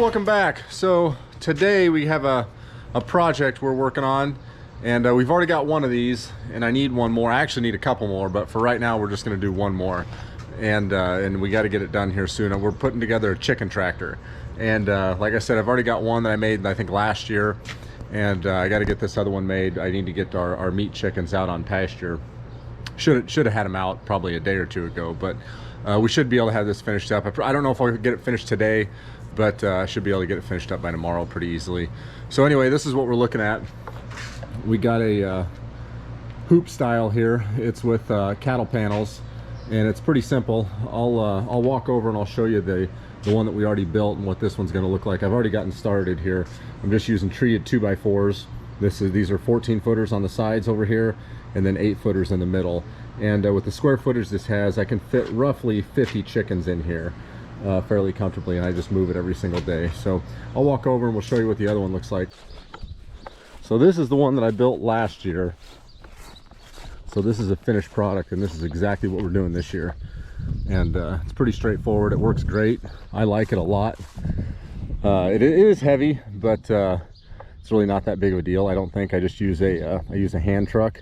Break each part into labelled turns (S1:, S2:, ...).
S1: welcome back. So today we have a project we're working on, and we've already got one of these, and I need one more. I actually need a couple more, but for right now we're just going to do one more, and we got to get it done here soon. And we're putting together a chicken tractor, and like I said, I've already got one that I made I think last year, and I got to get this other one made. I need to get our meat chickens out on pasture. Should have had them out probably a day or two ago, but we should be able to have this finished up. I don't know if I'll get it finished today, but I should be able to get it finished up by tomorrow pretty easily. So anyway, this is what we're looking at. We got a hoop style here. It's with cattle panels, and it's pretty simple. I'll walk over and I'll show you the one that we already built and what this one's going to look like. I've already gotten started here. I'm just using treated 2x4s. These are 14 footers on the sides over here, and then 8 footers in the middle. And with the square footage this has, I can fit roughly 50 chickens in here fairly comfortably, and I just move it every single day. So I'll walk over and we'll show you what the other one looks like. So this is the one that I built last year. So this is a finished product, and this is exactly what we're doing this year. And it's pretty straightforward. It works great. I like it a lot. It is heavy, but it's really not that big of a deal, I don't think. I just use I use a hand truck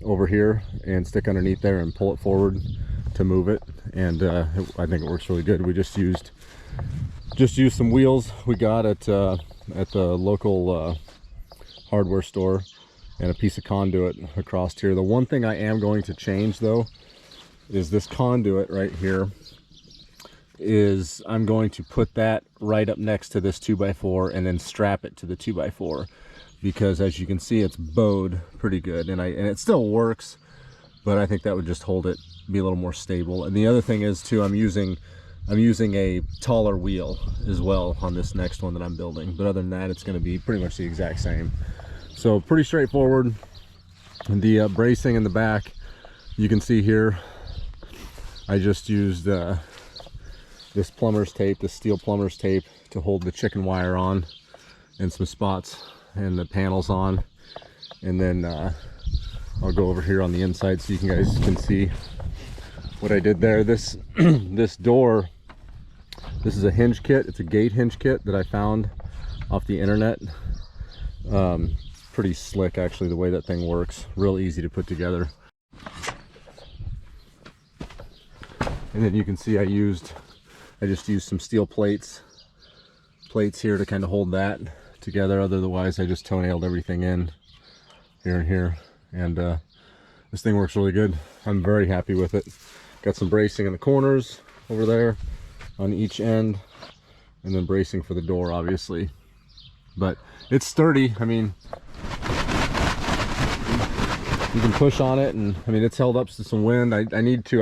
S1: over here and stick underneath there and pull it forward to move it, and I think it works really good. We just used some wheels we got at the local hardware store, and a piece of conduit across here. The one thing I am going to change though is this conduit right here. I'm going to put that right up next to this 2x4 and then strap it to the 2x4, because as you can see, it's bowed pretty good, and it still works, but I think that would just hold it, be a little more stable. And the other thing is too, I'm using a taller wheel as well on this next one that I'm building, but other than that, it's going to be pretty much the exact same. So pretty straightforward. And the bracing in the back, you can see here, I just used this plumber's tape, this steel plumber's tape, to hold the chicken wire on, and some spots and the panels on. And then I'll go over here on the inside so you guys can see what I did there. This this door, this is a hinge kit. It's a gate hinge kit that I found off the internet. Pretty slick actually, the way that thing works. Real easy to put together. And then you can see I just used some steel plates here to kind of hold that together. Otherwise I just toe-nailed everything in here and here, and this thing works really good. I'm very happy with it. Got some bracing in the corners over there on each end, and then bracing for the door obviously, but it's sturdy. I mean, you can push on it, and I mean, it's held up to some wind. I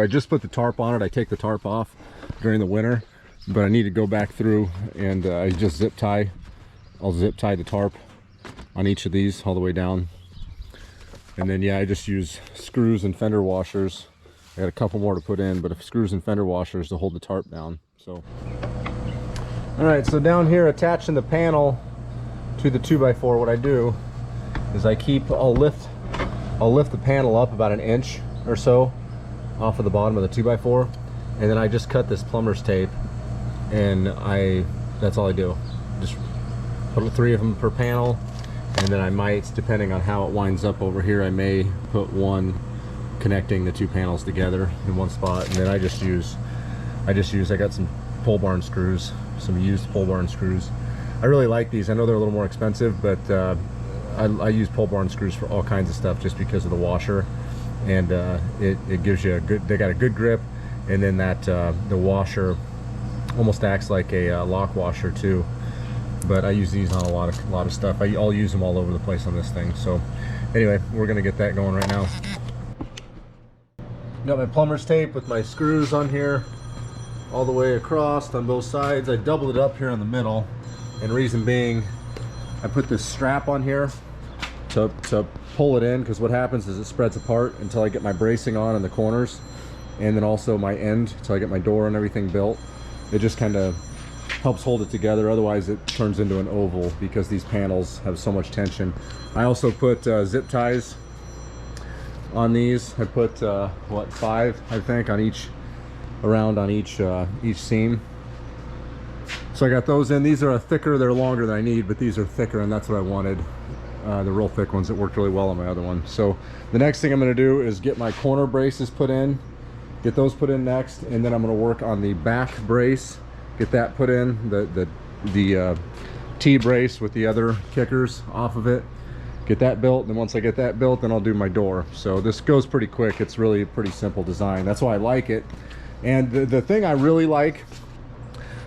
S1: just put the tarp on it. I take the tarp off during the winter, but I need to go back through, and I just I'll zip tie the tarp on each of these all the way down. And then yeah, I just use screws and fender washers. I got a couple more to put in, but screws and fender washers to hold the tarp down. So all right, so down here attaching the panel to the 2x4, what I do is I'll lift the panel up about 1 inch or so off of the bottom of the 2x4, and then I just cut this plumber's tape, and that's all I do. Just put 3 of them per panel, and then I might, depending on how it winds up over here, I may put one connecting the 2 panels together in one spot. And then I got some pole barn screws, some used pole barn screws. I really like these. I know they're a little more expensive, but I use pole barn screws for all kinds of stuff just because of the washer, and it gives you they got a good grip, and then that the washer almost acts like a lock washer too. But I use these on a lot of stuff. I'll use them all over the place on this thing. So anyway, we're gonna get that going right now. Got my plumber's tape with my screws on here all the way across on both sides. I doubled it up here in the middle, and reason being, I put this strap on here to pull it in, because what happens is it spreads apart until I get my bracing on in the corners, and then also my end until I get my door and everything built. It just kind of helps hold it together. Otherwise it turns into an oval because these panels have so much tension. I also put zip ties on these. I put what, 5 I think on each, around on each seam. So I got those in. These are thicker, they're longer than I need, but these are thicker, and that's what I wanted. The real thick ones that worked really well on my other one. So the next thing I'm going to do is get my corner braces put in, get those put in next, and then I'm going to work on the back brace, get that put in, the T-brace with the other kickers off of it, get that built, and then once I get that built, then I'll do my door. So this goes pretty quick. It's really a pretty simple design. That's why I like it. And the thing I really like,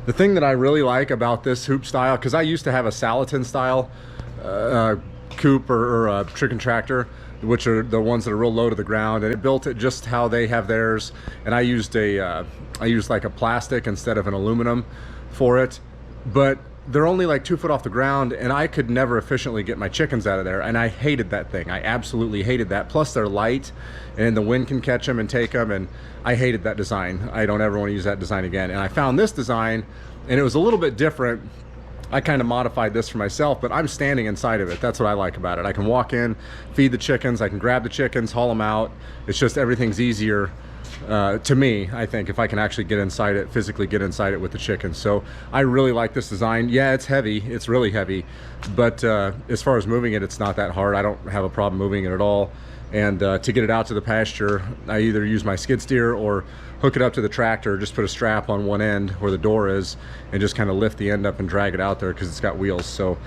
S1: the thing that I really like about this hoop style, because I used to have a Salatin style coupe or chicken tractor, which are the ones that are real low to the ground, and it built it just how they have theirs. And I used like a plastic instead of an aluminum for it, but they're only like 2 foot off the ground, and I could never efficiently get my chickens out of there, and I hated that thing. I absolutely hated that. Plus they're light and the wind can catch them and take them, and I hated that design. I don't ever want to use that design again. And I found this design, and it was a little bit different. I kind of modified this for myself, but I'm standing inside of it. That's what I like about it. I can walk in, feed the chickens, I can grab the chickens, haul them out. It's just everything's easier to me, I think, if I can actually get inside it, physically get inside it with the chickens. So I really like this design. Yeah, it's heavy, it's really heavy, but as far as moving it, it's not that hard. I don't have a problem moving it at all. And to get it out to the pasture, I either use my skid steer or hook it up to the tractor, just put a strap on one end where the door is, and just kind of lift the end up and drag it out there because it's got wheels. So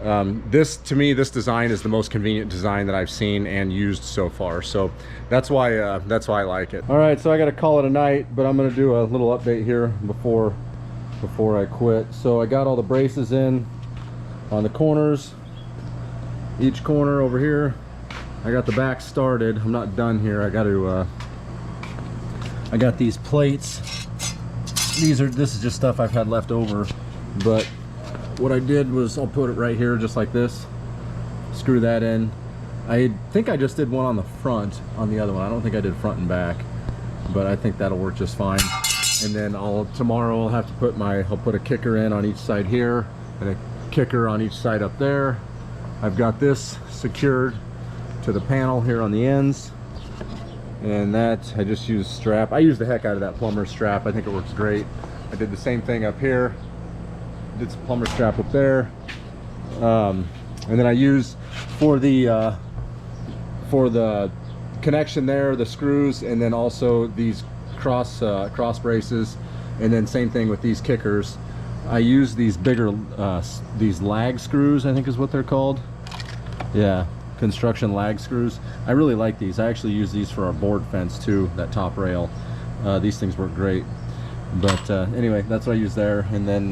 S1: to me, this design is the most convenient design that I've seen and used so far. So that's why I like it. All right, so I got to call it a night, but I'm going to do a little update here before I quit. So I got all the braces in on the corners, each corner over here. I got the back started. I'm not done here. I got these plates. This is just stuff I've had left over, but what I did was I'll put it right here just like this, screw that in. I think I just did one on the front on the other one. I don't think I did front and back, but I think that'll work just fine. And then tomorrow I'll have to put I'll put a kicker in on each side here and a kicker on each side up there. I've got this secured to the panel here on the ends, and that I just used strap. I used the heck out of that plumber strap. I think it works great. I did the same thing up here, did some plumber strap up there, and then I use for the connection there, the screws, and then also these cross braces, and then same thing with these kickers. I use these bigger these lag screws, I think is what they're called. Yeah, construction lag screws. I really like these. I actually use these for our board fence too, that top rail. These things work great. But anyway, that's what I use there. And then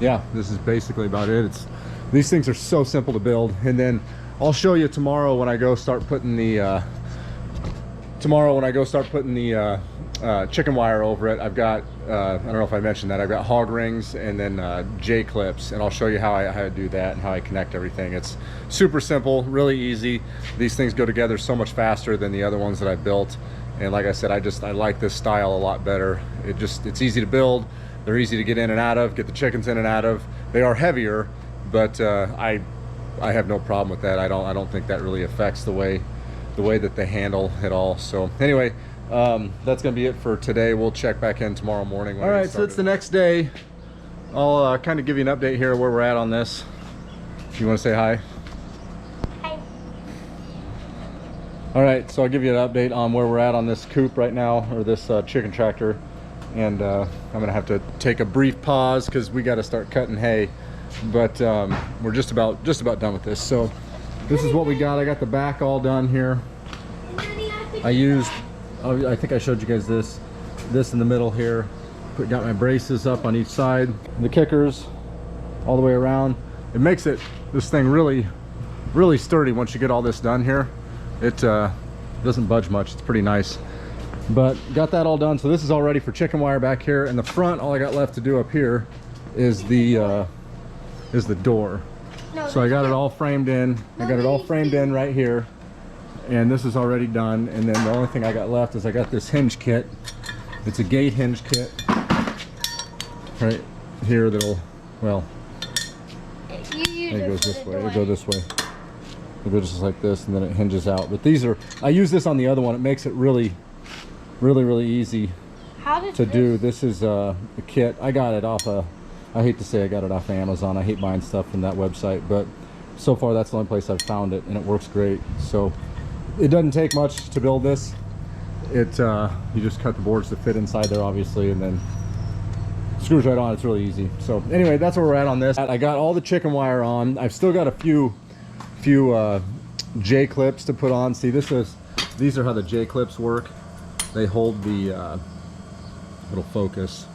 S1: yeah, this is basically about it. These things are so simple to build. And then I'll show you tomorrow when I go start putting the chicken wire over it. I've got I don't know if I mentioned that, I've got hog rings and then J-clips, and I'll show you how I do that and how I connect everything. It's super simple, really easy. These things go together so much faster than the other ones that I built. And like I said, I like this style a lot better. It's easy to build, they're easy to get in and out of, get the chickens in and out of. They are heavier, but I have no problem with that. I don't think that really affects the way that they handle it all. So anyway, that's gonna be it for today. We'll check back in tomorrow morning. All right, so it's the next day. I'll kind of give you an update here where we're at on this. You want to say hi?
S2: Hi.
S1: All right, so I'll give you an update on where we're at on this coop right now, or this chicken tractor. And I'm gonna have to take a brief pause because we got to start cutting hay, but we're just about done with this. So this is what we got. I got the back all done here. I think I showed you guys this in the middle here. Got my braces up on each side, the kickers all the way around. It makes this thing really sturdy once you get all this done here. It doesn't budge much. It's pretty nice. But got that all done. So this is all ready for chicken wire back here. In the front, all I got left to do up here is the door. So I got it all framed in. I got it all framed in right here, and this is already done. And then the only thing I got left is I got this hinge kit. It's a gate hinge kit right here that'll, well, it goes this way. It'll go this way. It goes just like this, and then it hinges out. But I use this on the other one. It makes it really easy to do. This is a kit. I got it off I hate to say I got it off Amazon. I hate buying stuff from that website, but so far that's the only place I've found it, and it works great. So it doesn't take much to build this. You just cut the boards to fit inside there, obviously, and then screws right on. It's really easy. So anyway, that's where we're at on this. I got all the chicken wire on. I've still got a few J clips to put on. See, these are how the J clips work. They hold the it'll focus.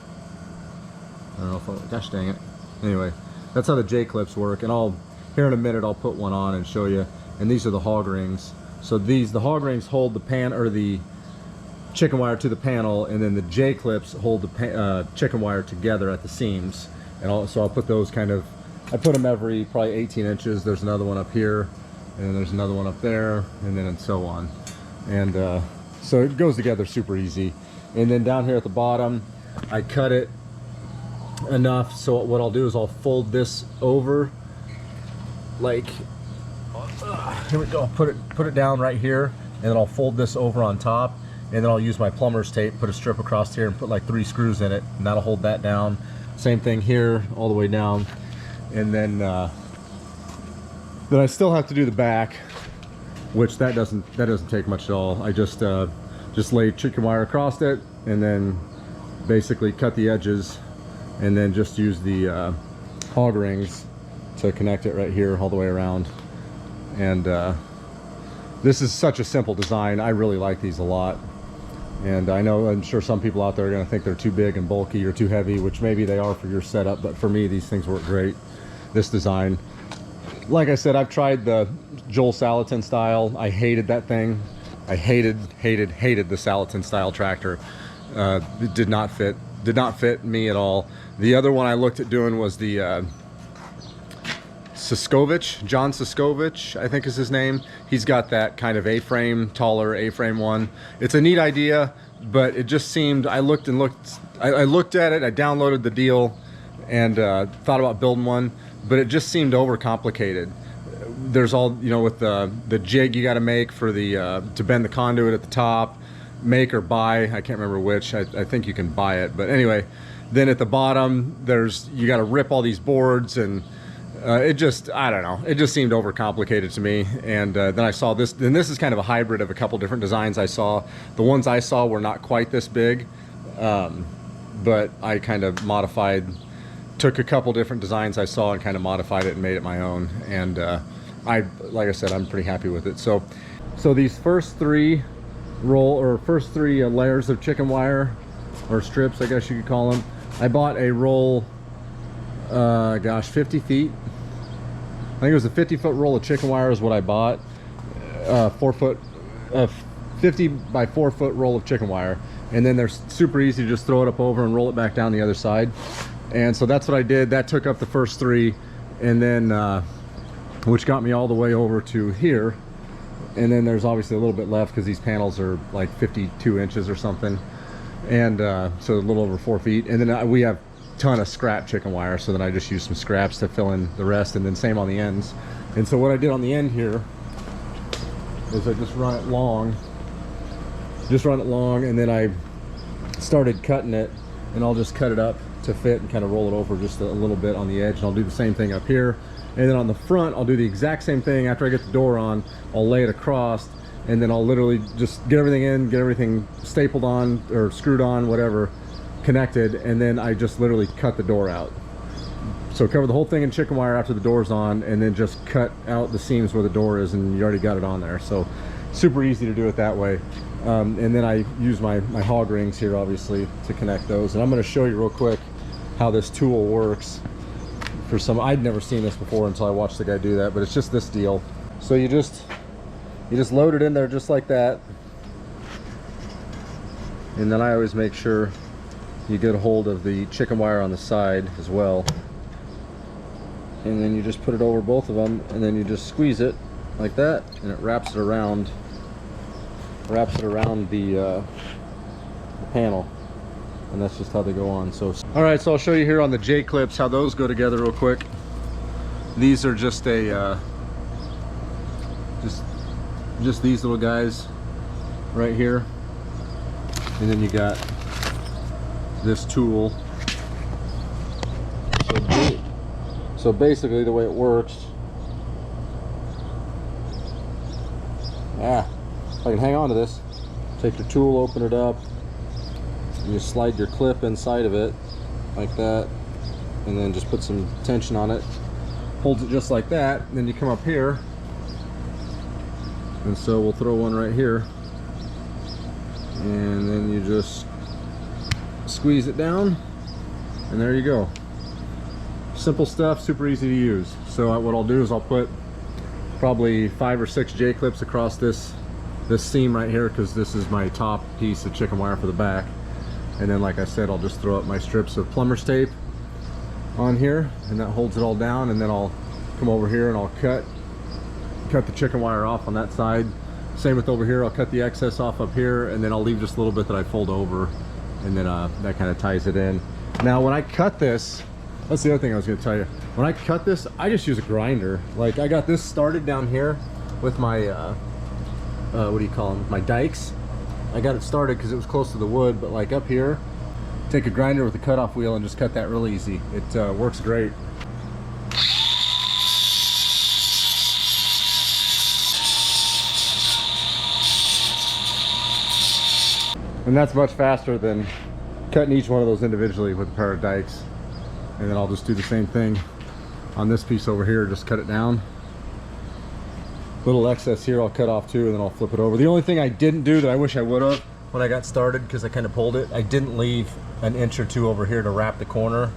S1: I don't know if gosh dang it. Anyway, that's how the J clips work, and here in a minute I'll put one on and show you. And these are the hog rings. So the hog rings hold the chicken wire to the panel, and then the J clips hold the chicken wire together at the seams. And so I'll put those I put them every probably 18 inches. There's another one up here, and there's another one up there, and so on. And so it goes together super easy. And then down here at the bottom, I cut it enough so what I'll do is I'll fold this over, like here we go. I'll put it down right here, and then I'll fold this over on top, and then I'll use my plumber's tape, put a strip across here, and put like 3 screws in it, and that'll hold that down. Same thing here, all the way down. And then I still have to do the back, which that doesn't take much at all. I just lay chicken wire across it, and then basically cut the edges, and then just use the hog rings to connect it right here all the way around. And this is such a simple design. I really like these a lot. And I'm sure some people out there are going to think they're too big and bulky or too heavy, which maybe they are for your setup, but for me these things work great. This design, like I said, I've tried the Joel Salatin style. I hated that thing. I hated the Salatin style tractor. It did not fit me at all. The other one I looked at doing was the Siskovich, John Siskovich, I think is his name. He's got that kind of A-frame, taller A-frame one. It's a neat idea, but it just seemed, I looked at it, I downloaded the deal, and thought about building one, but it just seemed overcomplicated. There's all, with the jig you got to make for to bend the conduit at the top, make or buy, I can't remember which. I think you can buy it, but anyway, then at the bottom you got to rip all these boards, and I don't know, it just seemed overcomplicated to me. And then I saw this, and this is kind of a hybrid of a couple different designs I saw. The ones I saw were not quite this big, but I kind of took a couple different designs I saw and kind of modified it and made it my own. And like I said, I'm pretty happy with it. So these first three layers of chicken wire, or strips, I guess you could call them, I bought a roll, 50 feet. I think it was a 50-foot roll of chicken wire is what I bought. 50 by 4 foot roll of chicken wire. And then they're super easy to just throw it up over and roll it back down the other side. And so that's what I did. That took up the first 3, and then which got me all the way over to here. And then there's obviously a little bit left because these panels are like 52 inches or something, and so a little over 4 feet. And then we have a ton of scrap chicken wire, so then I just used some scraps to fill in the rest, and then same on the ends. And so what I did on the end here is I just run it long, and then I started cutting it, and I'll just cut it up to fit and kind of roll it over just a little bit on the edge. And I'll do the same thing up here, and then on the front I'll do the exact same thing. After I get the door on, I'll lay it across, and then I'll literally just get everything in, get everything stapled on or screwed on, whatever, connected, and then I just literally cut the door out. So cover the whole thing in chicken wire after the door's on, and then just cut out the seams where the door is, and you already got it on there. So super easy to do it that way. And then I use my hog rings here, obviously, to connect those. And I'm going to show you real quick how this tool works. I'd never seen this before until I watched the guy do that, but it's just this deal. So you just load it in there just like that, and then I always make sure you get a hold of the chicken wire on the side as well, and then you just put it over both of them, and then you just squeeze it like that, and it wraps it around the panel. And that's just how they go on. So all right, so I'll show you here on the J clips how those go together real quick. These are just just these little guys right here, and then you got this tool So basically the way it works, if I can hang on to this, take your tool, open it up, and you slide your clip inside of it like that, and then just put some tension on it, holds it just like that, and then you come up here, and so we'll throw one right here, and then you just squeeze it down, and there you go. Simple stuff, super easy to use. So what I'll do is I'll put probably 5 or 6 J-clips across this seam right here, because this is my top piece of chicken wire for the back. And then, like I said, I'll just throw up my strips of plumber's tape on here, and that holds it all down. And then I'll come over here and I'll cut the chicken wire off on that side. Same with over here, I'll cut the excess off up here, and then I'll leave just a little bit that I fold over, and then that kind of ties it in. Now when I cut this, that's the other thing I was going to tell you. When I cut this, I just use a grinder. Like, I got this started down here with my what do you call them, my dikes. I got it started because it was close to the wood, but like up here, take a grinder with a cutoff wheel and just cut that real easy. It works great. And that's much faster than cutting each one of those individually with a pair of dikes. And then I'll just do the same thing on this piece over here, just cut it down. Little excess here I'll cut off too, and then I'll flip it over. The only thing I didn't do that I wish I would have when I got started, because I kind of pulled it, I didn't leave an inch or two over here to wrap the corner,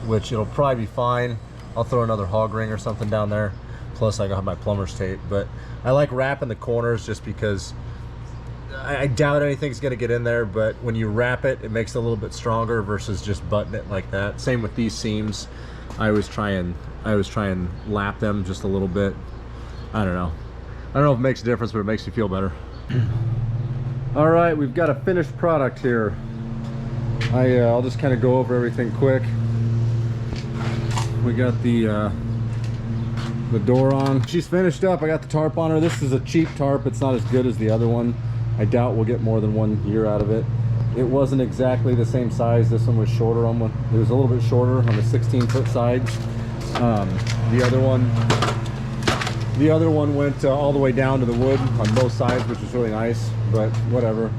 S1: which it'll probably be fine. I'll throw another hog ring or something down there. Plus I got my plumber's tape, but I like wrapping the corners just because I doubt anything's gonna get in there, but when you wrap it, it makes it a little bit stronger versus just button it like that. Same with these seams. I always try and lap them just a little bit. I don't know if it makes a difference, but it makes you feel better. All right, we've got a finished product here. I'll just kind of go over everything quick. We got the door on. She's finished up. I got the tarp on her. This is a cheap tarp. It's not as good as the other one. I doubt we'll get more than 1 year out of it. It wasn't exactly the same size. This one was shorter on one. It was a little bit shorter on the 16-foot side. The other one went all the way down to the wood on both sides, which was really nice, but whatever.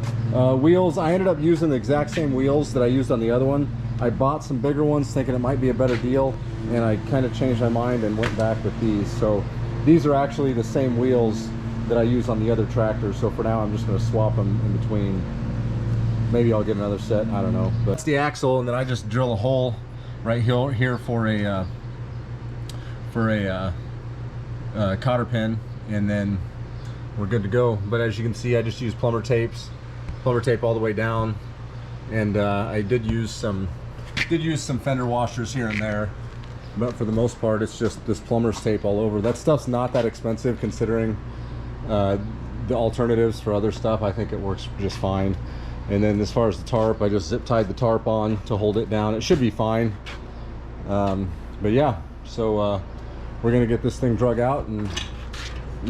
S1: Wheels, I ended up using the exact same wheels that I used on the other one. I bought some bigger ones thinking it might be a better deal, and I kind of changed my mind and went back with these. So these are actually the same wheels that I use on the other tractor, so for now I'm just going to swap them in between. Maybe I'll get another set, I don't know. But that's the axle, and then I just drill a hole right here for a cotter pin, and then we're good to go. But as you can see, I just use plumber tape all the way down, and I did use some fender washers here and there, but for the most part it's just this plumber's tape all over. That stuff's not that expensive considering the alternatives for other stuff. I think it works just fine. And then as far as the tarp, I just zip tied the tarp on to hold it down. It should be fine. But yeah, so we're gonna get this thing drug out and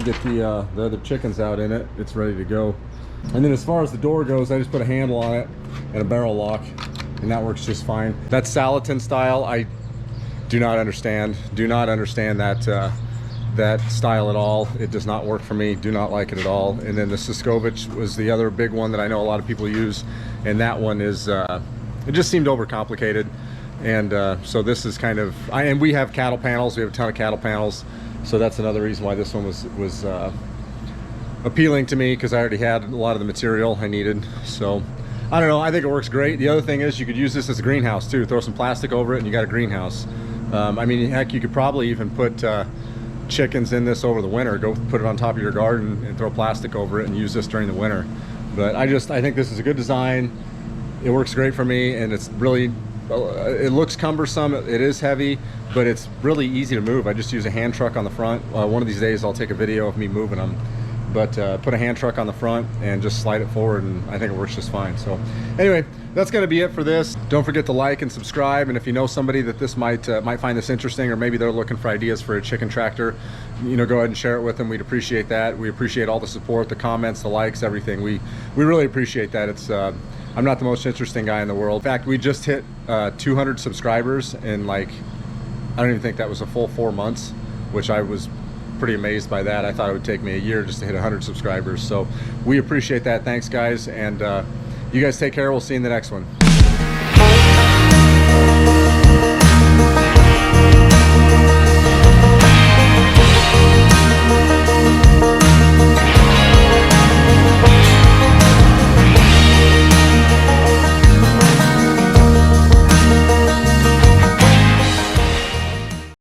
S1: get the other chickens out in it. It's ready to go. And then as far as the door goes, I just put a handle on it and a barrel lock, and that works just fine. That's Salatin style. I do not understand that style at all. It does not work for me. Do not like it at all. And then the Siskovich was the other big one that I know a lot of people use, and that one is it just seemed overcomplicated. And so this is kind of, and we have cattle panels. We have a ton of cattle panels, so that's another reason why this one was appealing to me, because I already had a lot of the material I needed. So I don't know, I think it works great. The other thing is you could use this as a greenhouse too. Throw some plastic over it and you got a greenhouse. I mean, heck, you could probably even put chickens in this over the winter. Go put it on top of your garden and throw plastic over it and use this during the winter. But I think this is a good design. It works great for me, and it's really, it looks cumbersome. It is heavy, but it's really easy to move. I just use a hand truck on the front. One of these days I'll take a video of me moving them. but put a hand truck on the front and just slide it forward, and I think it works just fine. So anyway, that's going to be it for this. Don't forget to like and subscribe, and if you know somebody that this might find this interesting, or maybe they're looking for ideas for a chicken tractor, you know, go ahead and share it with them. We'd appreciate that. We appreciate all the support, the comments, the likes, everything. We really appreciate that. It's I'm not the most interesting guy in the world. In fact, we just hit 200 subscribers in, like, I don't even think that was a full 4 months, which I was pretty amazed by that. I thought it would take me a year just to hit 100 subscribers. So we appreciate that. Thanks, guys. And you guys take care. We'll see you in the next one.